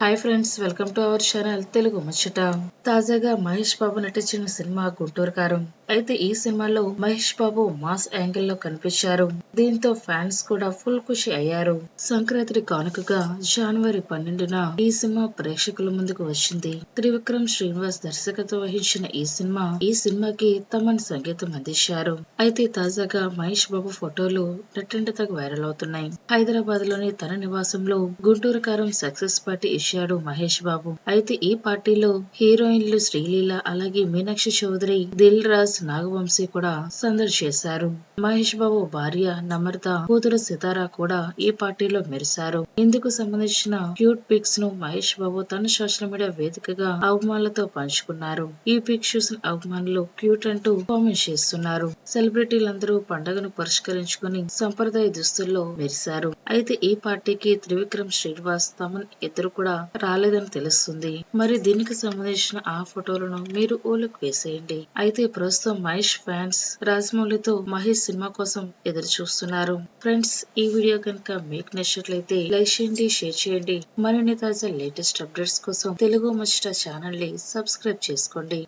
Hi friends, welcome to our channel Telugu ముచ్చట. తాజాగా మహేష్ బాబు నటించిన సినిమా గుంటూరు కారం. అయితే ఈ సినిమాలో మహేష్ బాబు మాస్ యాంగిల్ లో కనిపించారు. దీంతో ఫ్యాన్స్ కూడా ఫుల్ ఖుషి అయ్యారు. సంక్రాంతి కానుకగా జనవరి 12న ఈ సినిమా ప్రేక్షకుల ముందుకు వచ్చింది. త్రివిక్రమ్ శ్రీనివాస్ దర్శకత్వం వహించిన ఈ సినిమాకి తమన్ సంగీతం అందించారు. అయితే తాజాగా మహేష్ బాబు ఫోటోలు నెట్టింట వైరల్ అవుతున్నాయి. హైదరాబాద్ లోని తన నివాసంలో గుంటూరు కారం సక్సెస్ పార్టీ ఇచ్చాడు మహేష్ బాబు. అయితే ఈ పార్టీలో హీరోయిన్లు శ్రీలీల, అలాగే మీనాక్షి చౌదరి, దిల్ రాజ్, నాగవంశీ కూడా సందడి చేశారు. మహేష్ బాబు భార్య నమ్రత, కూతురు సితార కూడా ఈ పార్టీలో మెరిశారు. ఇందుకు సంబంధించిన క్యూట్ పిక్స్ ను మహేష్ బాబు తన సోషల్ మీడియా వేదికగా అభిమానులతో పంచుకున్నారు. ఈ పిక్స్ చూసిన అభిమానులు క్యూట్ అంటూ కామెంట్ చేస్తున్నారు. సెలబ్రిటీలందరూ పండుగను పురస్కరించుకుని సంప్రదాయ దుస్తుల్లో మెరిశారు. అయితే ఈ పార్టీకి త్రివిక్రమ్ శ్రీనివాస్, తమన్ ఇద్దరు కూడా రాలేదని తెలుస్తుంది. మరి దీనికి సంబంధించిన ఆ ఫోటోలను మీరు ఓలుకు వేసేయండి. అయితే ప్రస్తుతం మహేష్ ఫ్యాన్స్ రాజమౌళితో మహేష్ సినిమా కోసం ఎదురు చూస్తున్నారు. ఫ్రెండ్స్, ఈ వీడియో కనుక మీకు నచ్చినట్లయితే లైక్ చేయండి, షేర్ చేయండి. మరిన్ని తాజా లేటెస్ట్ అప్డేట్స్ కోసం తెలుగు ముచ్చట ఛానల్ ని సబ్స్క్రైబ్ చేసుకోండి.